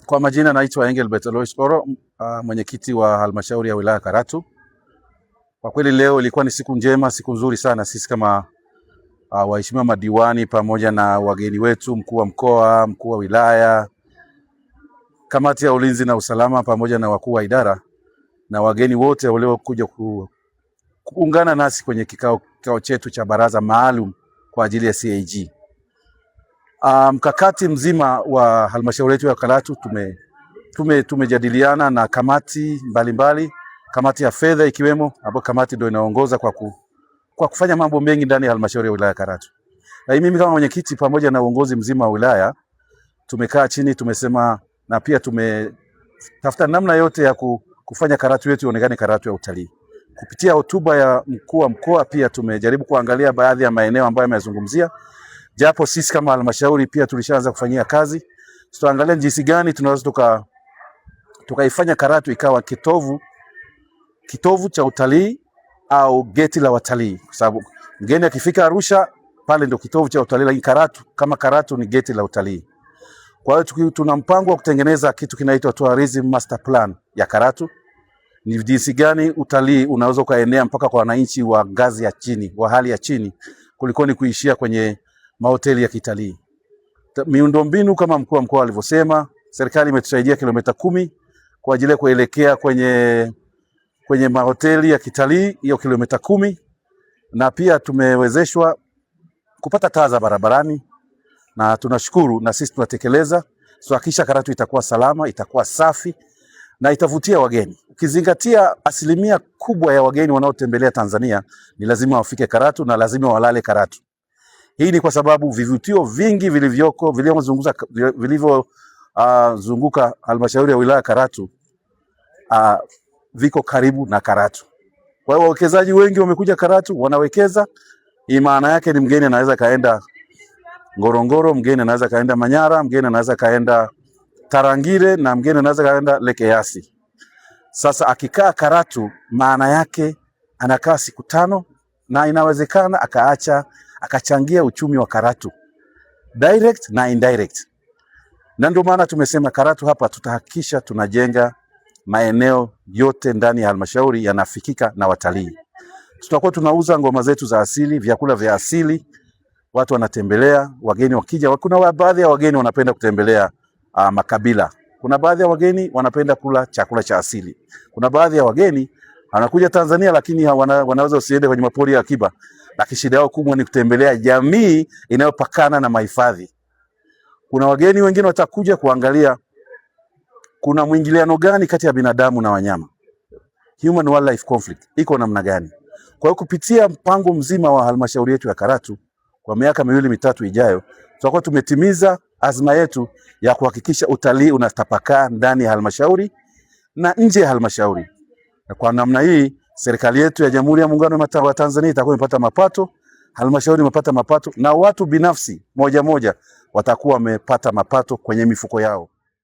Kwa majina naitwa Engelbert Alois Koro, mwenyekiti wa halmashauri ya wilaya Karatu. Kwa kweli leo ilikuwa ni siku njema, siku nzuri sana sisi kama waheshimiwa madiwani pamoja na wageni wetu, mkuu wa mkoa, mkuu wa wilaya, kamati ya ulinzi na usalama pamoja na wakuu wa idara na wageni wote waliokuja kuungana nasi kwenye kikao chetu cha baraza maalum kwa ajili ya CAG. Mkakati mzima wa halmashauri yetu ya Karatu tumejadiliana na kamati mbalimbali, kamati ya fedha ikiwemo, hapo kamati ndio inaongoza kwa kufanya mambo mengi ndani ya halmashauri ya wilaya Karatu. Na mimi kama mwenyekiti pamoja na uongozi mzima wa wilaya tumekaa chini, tumesema na pia tumetafuta namna yote ya kufanya Karatu yetu ionekane Karatu ya utalii. Kupitia hotuba ya mkuu wa mkoa pia tumejaribu kuangalia baadhi ya maeneo ambayo amezungumzia. Japo sisi kama halmashauri pia tulishaanza kufanyia kazi. Tutaangalia jinsi gani tunaweza tukaifanya Karatu ikawa kitovu cha utalii au geti la watalii, kwa sababu mgeni akifika Arusha pale ndio kitovu cha utalii, lakini Karatu ni geti la utalii. Kwa hiyo tuna mpango wa kutengeneza kitu kinaitwa Tourism Master Plan ya Karatu. Ni jinsi gani utalii unaweza kuenea mpaka kwa wananchi wa ngazi ya chini, wa hali ya chini, kuliko ni kuishia kwenye mahoteli ya kitalii. Miundombinu kama mkuu wa mkoa alivyosema, serikali imetusaidia kilomita 10 kwa ajili ya kuelekea kwenye mahoteli ya kitalii, hiyo kilomita 10, na pia tumewezeshwa kupata taa za barabarani, na tunashukuru na sisi tunatekeleza. Hakisha Karatu itakuwa salama, itakuwa safi na itavutia wageni. Ukizingatia asilimia kubwa ya wageni wanaotembelea Tanzania ni lazima wafike Karatu na lazima walale Karatu. Hii ni kwa sababu vivutio vingi vilivyozunguka halmashauri ya wilaya Karatu viko karibu na Karatu. Kwa hiyo wawekezaji wengi wamekuja Karatu, wanawekeza. Hii maana yake ni mgeni anaweza kaenda Ngorongoro, mgeni anaweza kaenda Manyara, mgeni anaweza kaenda Tarangire na mgeni anaweza kaenda Lake Eyasi. Sasa akikaa Karatu maana yake anakaa siku 5 na inawezekana akachangia uchumi wa Karatu direct na indirect. Na ndio maana tumesema Karatu hapa tutahakikisha tunajenga maeneo yote ndani ya halmashauri yanafikika na watalii. Tutakuwa tunauza ngoma zetu za asili, vyakula vya asili, watu wanatembelea, wageni wakija. Kuna baadhi ya wageni wanapenda kutembelea makabila. Kuna baadhi ya wageni wanapenda kula chakula cha asili. Kuna baadhi ya wageni wanakuja Tanzania lakini wanaweza usiende kwenye mapori ya akiba. Lakini shida yao kubwa ni kutembelea jamii inayopakana na mahifadhi. Kuna wageni wengine watakuja kuangalia kuna mwingiliano gani kati ya binadamu na wanyama. Human wildlife conflict iko namna gani? Kwa hiyo kupitia mpango mzima wa halmashauri yetu ya Karatu kwa miaka 2-3 ijayo, tutakuwa tumetimiza azma yetu ya kuhakikisha utalii unatapakaa ndani ya halmashauri na nje ya halmashauri. Na kwa namna hii serikali yetu ya Jamhuri ya Muungano wa Tanzania itakuwa imepata mapato, halmashauri imepata mapato, na watu binafsi moja watakuwa wamepata mapato kwenye mifuko yao.